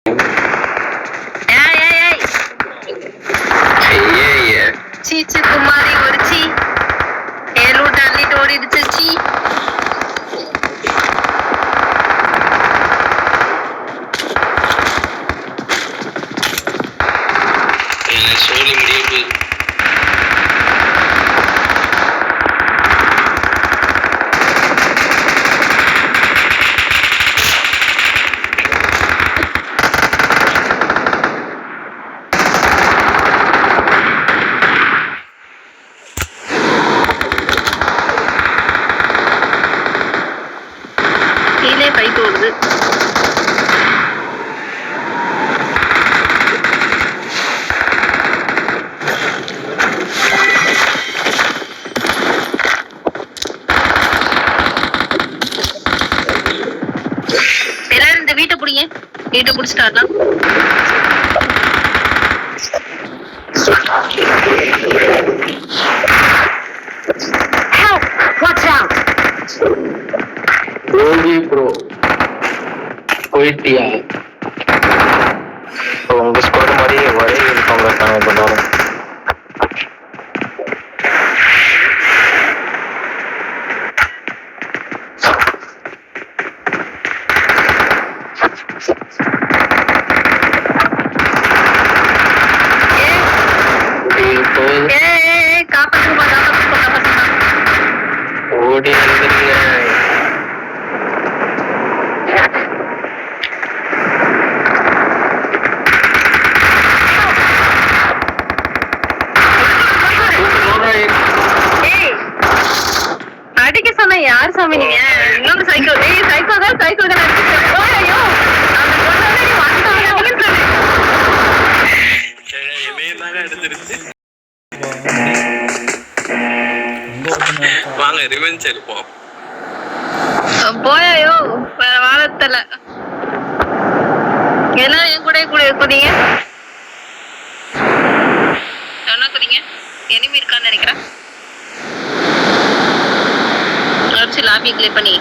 ஏய் ஏய் ஏய் ஐயே சீச்சு குமாரி ஒரு சீ ஏலூட்டு அள்ளிட்டு ஓடிடுச்சு சீ சோழி முடிவு கீழே பைட்டு ஓடுது எல்லாரும் இந்த வீட்டை பிடிங்க வீட்டை பிடிச்சிட்டாருலாம் ரோகி ப்ரோ போயிட்டியா? உங்க ஸ்குவாட் மாதிரியே ஒரே யூனிஃபார்ம்ல இருக்காங்க எல்லாரும். காப்பாற்றுமா ஓடி வந்துருங்க. அடிக்க சொன்ன யார் சாமி நீங்க? இன்னொரு சைக்கோ சைக்கோ தான் ஐயோ வாங்க ரிவெஞ்ச் எடுப்போம். போயோ வேற வாரத்துல எல்லாரும் என் கூட குதிங்க. என்ன குதிங்க? எனிமி இருக்கான்னு நினைக்கிறேன். லாபி கிளிக் பண்ணி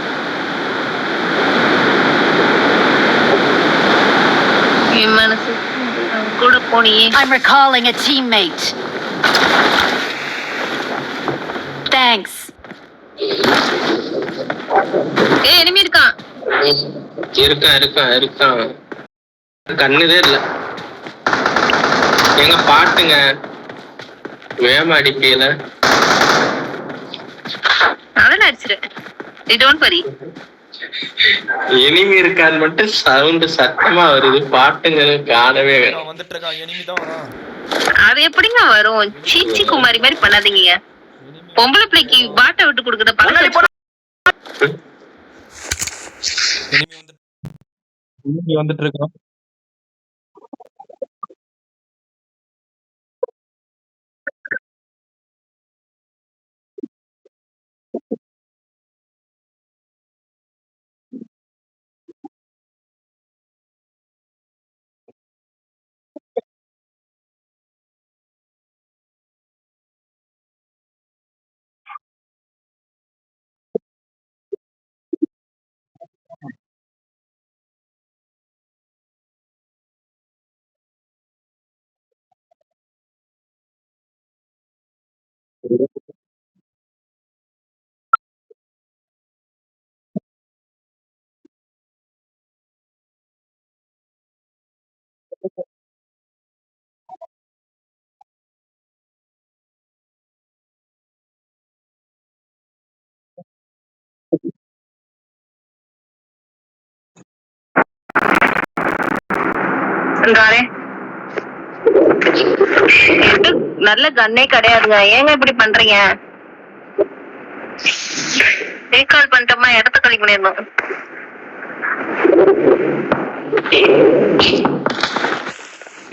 மனசு கூட போனியே. I'm recalling a teammate. Thanks. Enemy இருக்கான். இருக்கான் கண்ணுதே இல்ல. எங்க பாட்டுங்க வேம அடிப்பீல அவன் அடிச்சிரு. Don't worry. எனிமி இருக்கான்னு மட்டும் சவுண்ட் சத்தமா வருது. பாட்டுங்க காணவே வந்துட்டு இருக்கா. எனிமி தான் வரான். அது எப்படிங்க வரும்? சீச்சி குமாரி மாதிரி பண்ணாதீங்க. பொம்பளை பிள்ளைக்கு பாட்டை விட்டு கொடுக்குற பழக்கம். எனிமி வந்துட்டு இருக்கான். நல்ல கண்ணே கிடையாதுங்க. ஏங்க இப்படி பண்றீங்க? ரீகால் பண்ணிட்டோமா இடத்த கழி பண்ணிடணும்.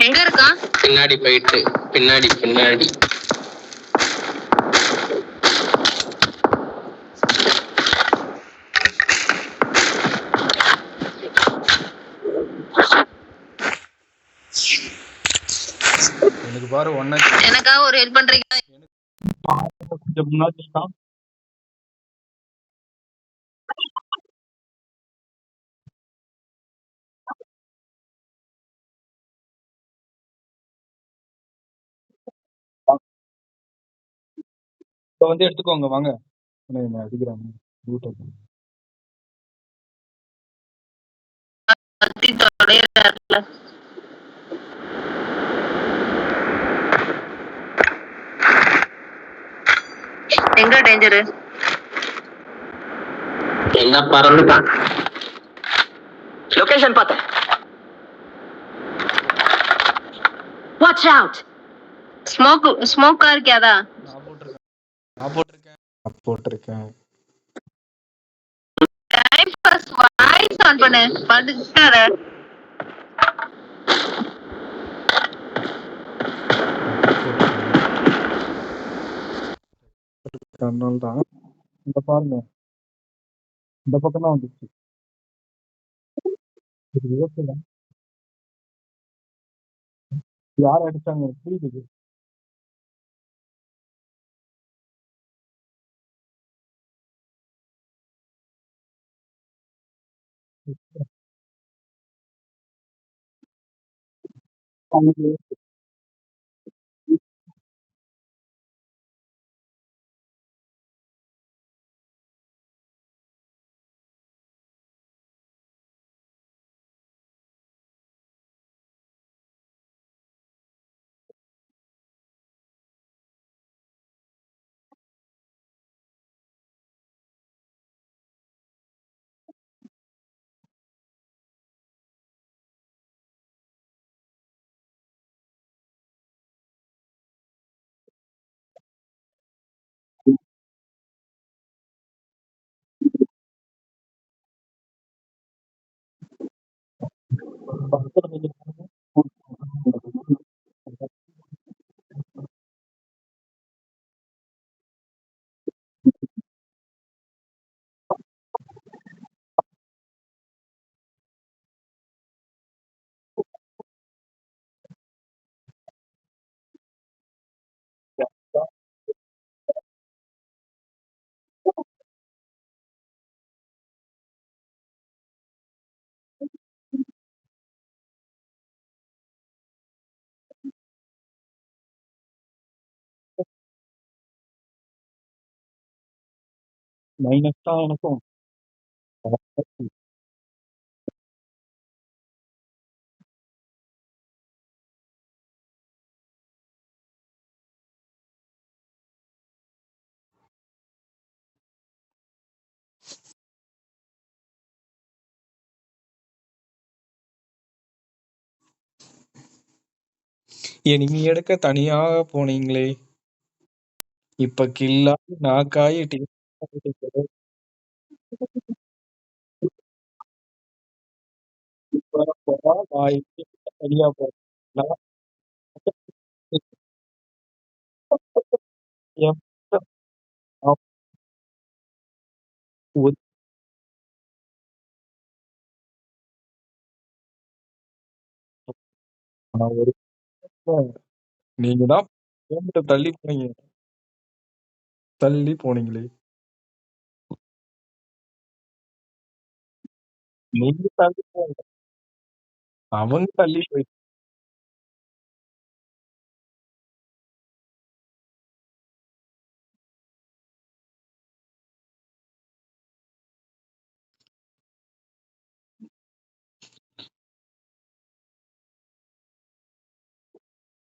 எங்க இருக்கான்? பின்னாடி போயிட்டு பின்னாடி எனக்கு பாரு எனக்காக ஒரு ஹெல்ப் பண்றீங்க? கொஞ்சம் முன்னாடி இப்ப வந்து எடுத்துக்கோங்க வாங்க. என்ன அடிக்கிறாங்க யூடியூப். கத்தி தொடையிறாருல. எங்க டேஞ்சரு? என்ன பறந்துட்டான். லொகேஷன் பார்த்தேன். Watch out! ஸ்மோக்கா இருக்கியாதா? நான் போட்டிருக்கேன். டைம் பாஸ் வாய்ஸ் ஆன் பண்ணு. வந்துட்டார. அதனால தான் இந்த பாருங்க இந்த பக்கம் தான் வந்துச்சு. இது விபத்துல யார் அடிச்சாங்க புரியுது. மைனஸ் தான் எனக்கும். எனிமி எடுக்க தனியாக போனீங்களே, இப்ப கில்லாகி நாக்காயி தனியா போறேன். ஒரு நீங்க தான் தள்ளி போனீங்க. தள்ளி போனீங்களே. நீங்க தள்ளி போங்க. அவங்க தள்ளி போய்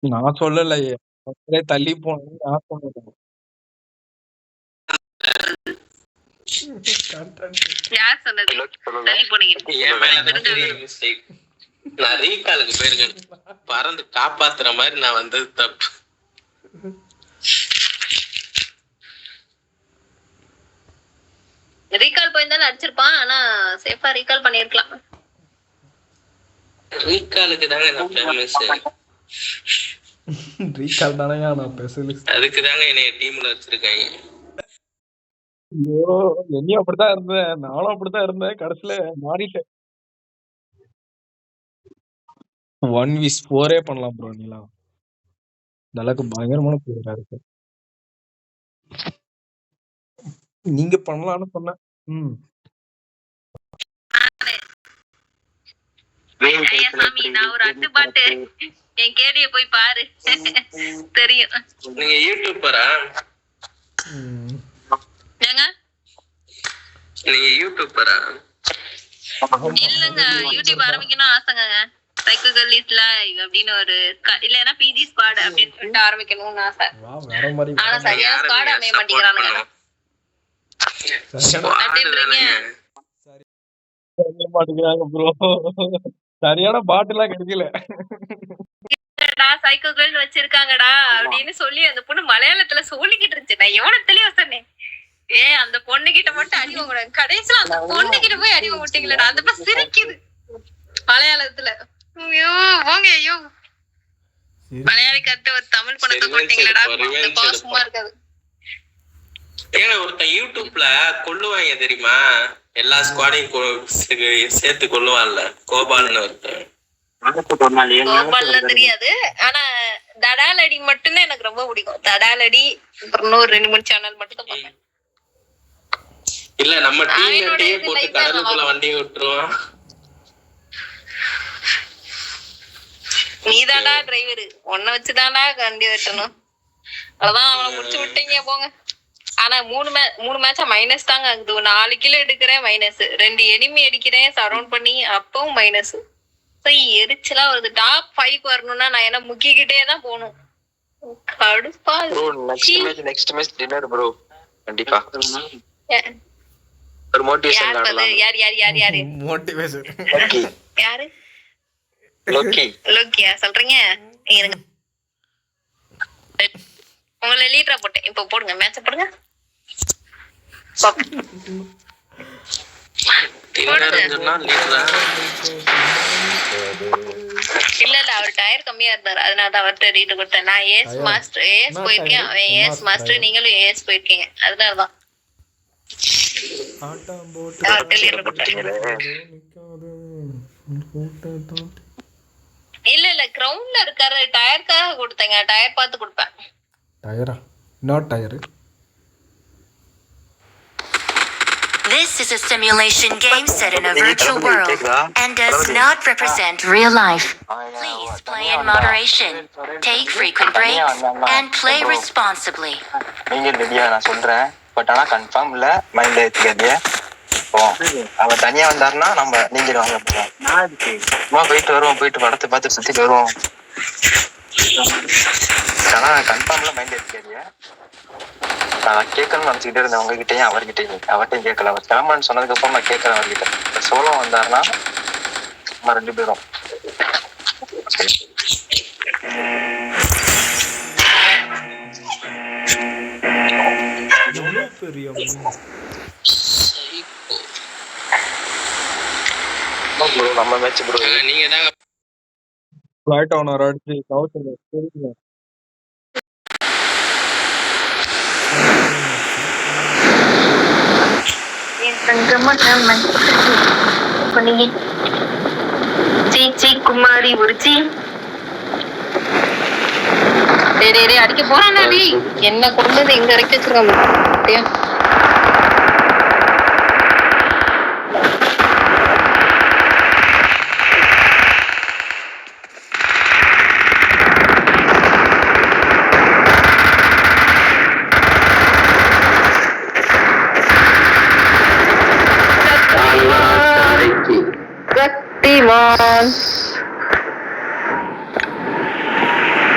நான் சொல்லலையே. அவங்களே தள்ளி போனேன்னு நான் சொன்னேன். யார் சொன்னது? தள்ளி போனீங்க. என் மேல தான் பெரிய mistake. நான் ரீகாலுக்கு போயிருக்கேன். பறந்து காப்பாத்துற மாதிரி நான் வந்தது தப்பு. ரீகால் போயிருந்தாலும் அடிச்சிருப்பான். ஆனா சேஃபா ரீகால் பண்ணிருக்கலாம். ரீகாலுக்கு தாங்க நான் ஃபேமஸ். ரீகால் தானேயா நான் ஸ்பெஷலிஸ்ட். அதுக்கு தாங்க என்னைய டீம்ல வச்சிருக்காங்க. ஐயோ என்னையும் அப்படித்தான் இருந்தேன். நானும் அப்படித்தான் இருந்தேன். கடைசியில மாறிட்டேன். 1v4 பண்ணலாம் ப்ரோ. நீலாம் இந்த அளவுக்கு பயங்கரமான பிளேயரா இருக்கு. நீங்க பண்ணலாம்னு சொன்னேன். ஐயா சாமி, நான் ஒரு அட்டு பாட்டு. என் கேடிய போய் பாரு. தெரியும். நீங்க யூடியூபரா? ஏங்க நீங்க யூடியூபரா? இல்லங்க யூடியூப் ஆரம்பிக்கணும் ஆசைங்க. சைக்கோ கேர்ள் இஸ் லைவ் அப்படின்னு ஒரு இல்லனா பிஜி ஸ்குவாட் அப்படின்னு சொல்லிட்டு ஆரம்பிக்கணும்னு ஆசை. வேற மாதிரி ஆனா சரியான ஸ்குவாட் அமைய மாட்டேங்கிறானுங்க. அப்படின்றீங்க மாட்டேங்கிறாங்க ப்ரோ. சரியான பாட்டுலாம் கிடைக்கல. சைக்கோ கேர்ள் வச்சிருக்காங்கடா அப்படின்னு சொல்லி அந்த பொண்ணு மலையாளத்துல சொல்லிக்கிட்டு இருந்துச்சு. நான் எவ்வளவு தெளிவா சொன்னேன், அந்த பொண்ணு கிட்ட மட்டும் அடி வாங்க, கடைசியில அந்த பொண்ணு கிட்ட போய் அடி வாங்க விட்டீங்களா? அந்த பொண்ணு சிரிக்குது மலையாளத்துல. ஐயோ போங்க, ஐயோ மலையாளி கட்டு ஒரு தமிழ் படத்தை போட்டீங்களடா, இந்த பாசமா இருக்காது. ஏன்னா ஒருத்தன் யூடியூப்ல கொள்ளுவாங்க தெரியுமா, எல்லா ஸ்குவாடையும் சேர்த்து கொள்ளுவான்ல, கோபால்னு ஒருத்தன். கோபால்ல தெரியாது, ஆனா தடாலடி மட்டும்தான் எனக்கு ரொம்ப பிடிக்கும். தடாலடி அப்புறம் இன்னொரு 2-3 சேனல் மட்டும் தான் பார்ப்பேன். இல்ல நம்ம டீம்லயே போட்டு கடலுக்குள்ள வண்டியை விட்டுருவான். நீதாடா டிரைவர், உன்னை வச்சுதான்டா வண்டி வெட்டணும். அதான் அவனை முடிச்சு விட்டீங்க போங்க. ஆனா 3 மேட்சா மைனஸ் தாங்க ஆகுது. 4 கிலோ எடுக்கிறேன் மைனஸ், 2 எனிமி அடிக்கிறேன் சரௌண்ட் பண்ணி அப்பவும் மைனஸ். எரிச்சலா வருது. டாப் 5 வரணும்னா நான் என்ன முக்கிக்கிட்டே தான் போகணும். கடுப்பா. நெக்ஸ்ட் மேட்ச் டின்னர் ப்ரோ கண்டிப்பா ஒரு மோட்டிவேஷன் ஆடலாம். யாரு மோட்டிவேஷன் யாரு? லோக்கி லோக்கியா சொல்றீங்க? இருங்க உங்களை லீடரா போட்டேன், இப்ப போடுங்க மேட்ச போடுங்க. இல்ல அவர் டயர் கம்மியா இருந்தாரு, அதனால அவர்கிட்ட ரீட் கொடுத்தேன். நான் ஏஸ் போயிருக்கேன், அவன் ஏஸ் மாஸ்டர், நீங்களும் ஏஸ் போயிருக்கீங்க, அதனாலதான் இல்ல கிரவுண்ட்ல இருக்காரு. டயருக்காக கொடுத்தேங்க, டயர் பார்த்து கொடுப்பேன். டயரா? Not tyre. This is a simulation game set in a virtual world and does not represent real life. Please play in moderation, take frequent breaks, and play responsibly. நீங்க ரெடியா? நான் சொல்றேன், பட் ஆனா கன்ஃபார்ம் இல்ல, மைண்ட்ல ஏத்திக்காதீங்க. அவர் தனியா வந்தாருன்னா நம்ம நீங்க வாங்க போயிட்டு வருவோம், போயிட்டு படத்தை பார்த்து சுத்திட்டு வருவோம். ஆனா கன்ஃபார்ம்ல மைண்ட் ஏத்திக்காதீங்க. நான் கேட்கணும்னு நினைச்சுக்கிட்டே இருந்தேன் உங்ககிட்டயும் அவர்கிட்டயும். அவர்கிட்டையும் கேட்கல, அவர் கிளம்புன்னு சொன்னதுக்கு அப்புறம் நான் கேட்கறேன் அவர்கிட்ட. சோலோ வந்தாருன்னா நம்ம 2 பேரும் நம்ம மேட்ச் ப்ரோ. நீங்க தாங்க ஃளைட் ஆனர் அடிச்சு கவுத்துல தெரியுங்க. சீச்சி குமாரி உரிச்சி அடிக்க போறான். என்ன கொண்டு இங்க இறக்கி வச்சிருக்காங்க.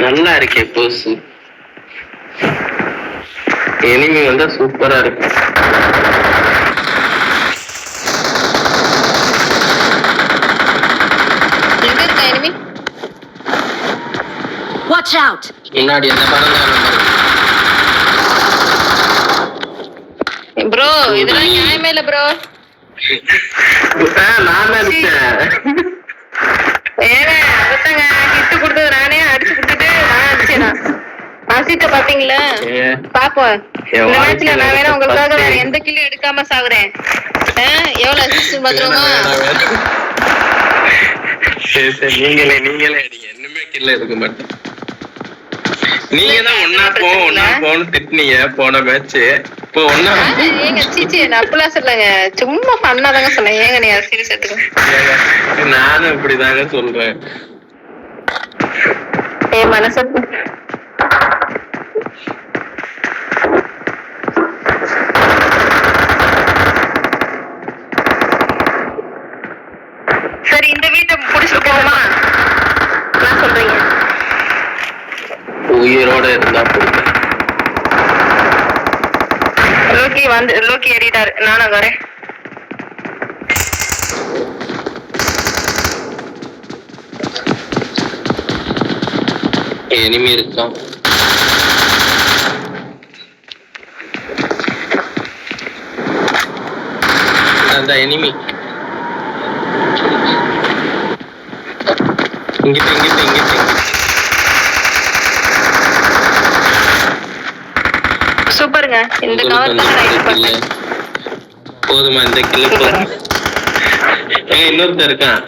நல்லா இருக்கே போஸ். எனிமி வந்தா சூப்பரா இருக்கு. எங்க இருக்க எனிமி? Watch out! முன்னாடி என்ன ப்ரோ இதெல்லாம் நியாயமே இல்ல ப்ரோ. நான் அடிச்சேன். அதுதாங்க கிட்டு கொடுத்தது நானே அடிச்சு கொடுத்துட்டு நான் அடிச்சேனா அசிட்ட பாத்தீங்களா? பாப்போம் இந்த மேட்ச்ல நான் வேணா உங்களுக்காக வேற எந்த கில்லும் எடுக்காம சாகுறேன். எவ்வளவு அசிஸ்ட் பாத்துருமா? நீங்களே அடிங்க, இன்னுமே கில்ல எடுக்க மாட்டேன். நீங்க தான் ஒன்னா போன்னு திட்டினீங்க போன மேட்ச். இப்போ ஒன்னா ஏங்க சீச்சி நான் அப்படிலாம் சொல்லுங்க, சும்மா பண்ணாதாங்க சொன்னேன். ஏங்க நீ சீரியஸ் எடுத்துக்க? நானும் இப்படிதாங்க சொல்றேன். மனசு உயிரோட இருந்தா போதும். லோக்கி ஏறிட்டாரு. நானும் வரேன். எனிமி இருக்கான். அந்த எனிமி இங்கிட்டு சூப்பருங்க. இந்த கவர் தான் ரைட் பண்ணேன். போதுமா இந்த கில்லு போதும். இன்னொருத்தர் இருக்கான்.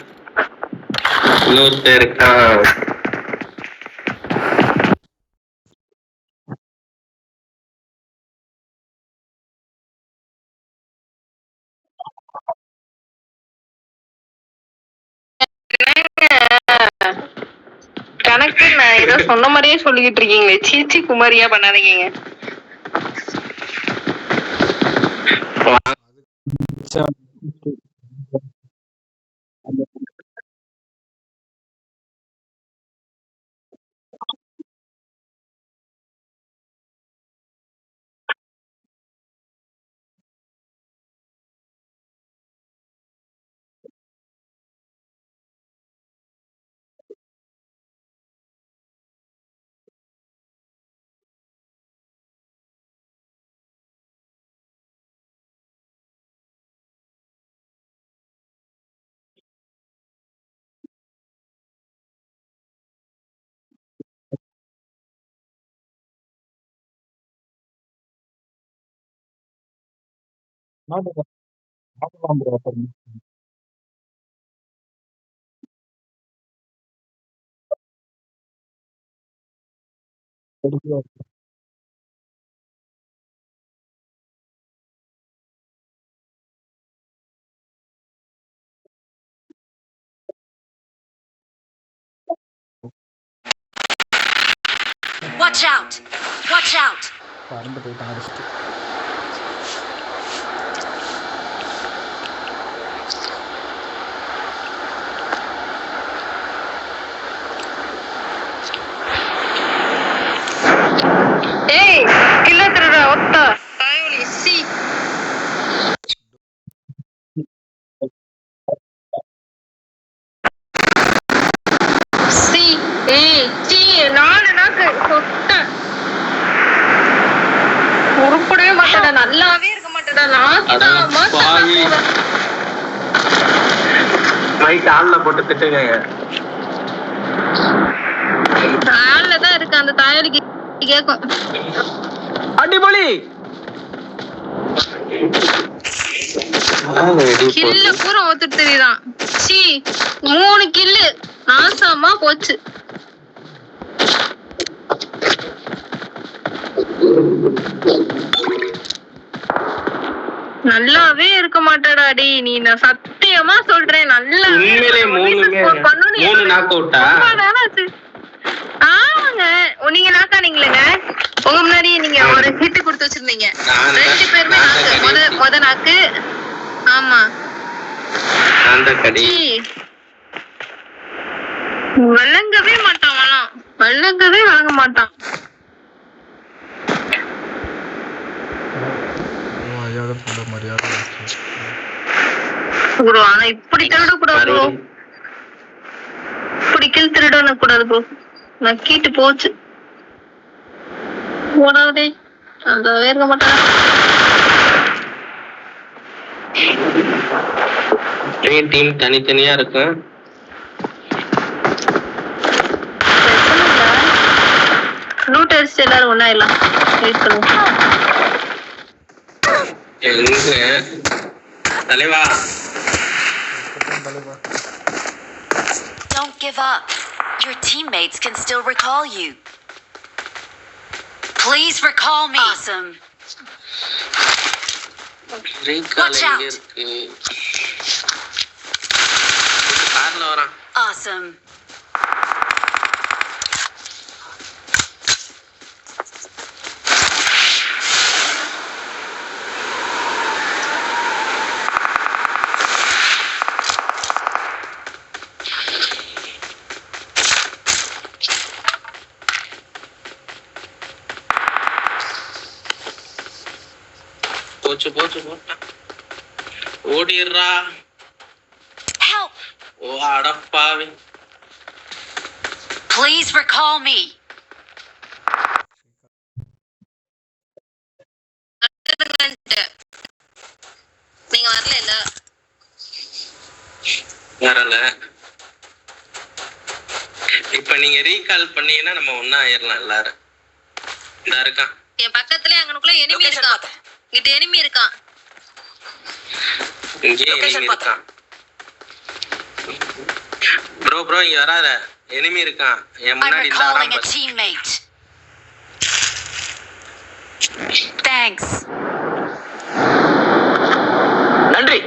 கணக்கு நான் ஏதோ சொன்ன மாதிரியே சொல்லிக்கிட்டு இருக்கீங்களே. சீச்சி குமாரியா பண்ணாதீங்க. Watch out! Watch out! பறந்து போயிட்டான் அடிச்சுட்டு. ஏய் கில்ல திருடா ஒத்தா தாயோலி சி சி ஏய் சி நாலு நாக்கு சொட்ட உருப்படவே மாட்டடா. நல்லாவே இருக்க மாட்டடா. நாஸ்தாமா மைக் ஆன்ல போட்டு திட்டுங்க. ஆன்ல தான் இருக்கு. அந்த தாயோலிக்கு கேக்கும். அடிபொலி கில்ல பூரா ஒத்துட்டு தெரியுதான். சி 3 கில்லு நாசமா போச்சு. நல்லாவே இருக்க மாட்டடா டி. நீ நான் சத்தியமா சொல்றேன். நல்லா உண்மையிலே 3 நாக் அவுட்டா? ஆமாங்க. நீங்க நாக்கானீங்களேங்க. உங்க முன்னாடி நீங்க ஒரு ஹிட் கொடுத்து வச்சிருந்தீங்க. 2 பேருமே நாக்கு. முத நாக்கு. ஆமா அந்த கடி வழங்கவே மாட்டான். வழங்க மாட்டான். ஆனா இப்படி திருட கூடாது. இப்படி கில் திருடணும் கூடாது ப்ரோ. நக்கிட்டு போச்சு. போடாதே. அந்த இருக்க மாட்டான். டீம் தனித்தனியா இருக்கு. லூட் அடிச்சு எல்லாரும் ஒண்ணாயிடலாம். வெயிட் பண்ணுங்க. எங்க தலைவா? Don't give up. Your teammates can still recall you. Please recall me. Awesome. Watch out. கார்ல வரான். Awesome. போச்சு போட்டான். ஓடிடுறா. Help! ஓ அடப்பாவி. Please recall me. நீங்க வரல இல்ல வரல. இப்ப நீங்க ரீகால் பண்ணீங்கன்னா நம்ம ஒண்ணா ஆயிரலாம் எல்லாரும். இதா இருக்கான் என் பக்கத்துலயே அங்கனுக்குள்ள எனிமி இருக்கான். இங்க எனிமி இருக்கான். இங்கே enemy இருக்கான். ப்ரோ இங்க வராத. எனிமி இருக்கான் என் I'm முன்னாடி. recalling a teammate. Thanks. நன்றி.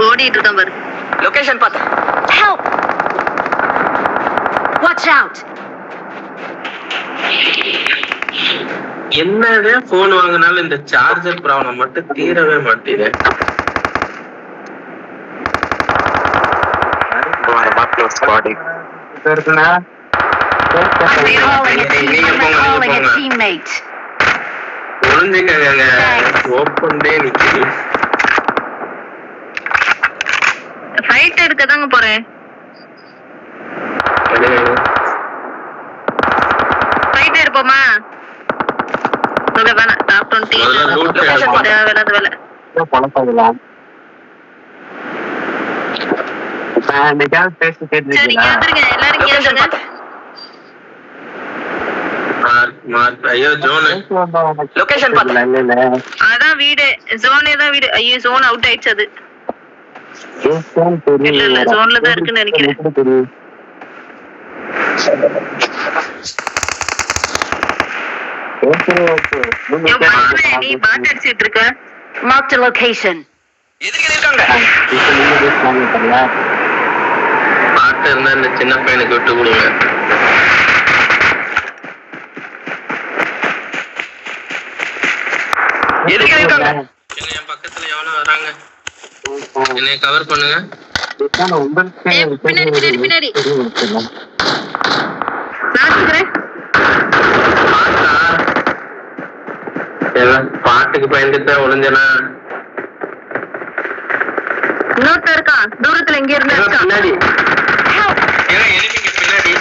ஓடிட்டு இருக்கான் பாரு. லொகேஷன் பார்த்தேன். Help! Watch out! என்னதே போன் வாங்கினாலும் இந்த சார்ஜர் ப்ராப்ளம் மட்டும் தீரவே மாட்டேங்குது. Recalling a teammate. ஒளிஞ்சுக்கங்க. ஓப்பன்லே நிக்குது. ஃபைட் எடுக்க தாங்க போறேன். ஃபைட் எடுப்போமா? வேணா டாப் 20 வேலை சரி கேட்டுருங்க எல்லாரும் கேட்டுருங்க. ஐயோ ஜோன் லொகேஷன் பார்த்தேன். அதான் வீடு ஜோனே தான் வீடு. ஐயோ ஜோன் அவுட் ஆயிடுச்சு. அது இல்ல ஜோன்ல தான் இருக்குன்னு நினைக்கிறேன். நீ பாட்டு அடிச்சிட்டு இருக்க. Marked a location. பாட்டு இருந்தா இந்த சின்ன பையனுக்கு விட்டு கொடுங்க. என் பக்கத்துல எவனோ வராங்க. என்னைய கவர் பண்ணுங்க. பின்னாடி பின்னாடி பின்னாடி நான் பாட்டுக்கு பயந்துட்டு ஒளிஞ்சனா. இன்னொருத்தர் இருக்கான் தூரத்துல எங்க இருந்து இருக்கான். பின்னாடி பின்னாடி.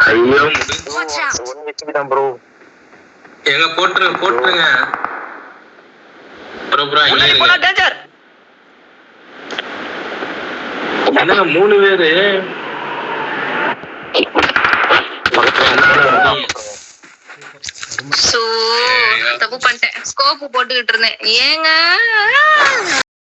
ஐயோ எங்க போட்டுருங்க. என்னங்க 3 பேரு தப்பு பண்ணிட்டேன். ஸ்கோப் போட்டுக்கிட்டு இருந்தேன் ஏங்க.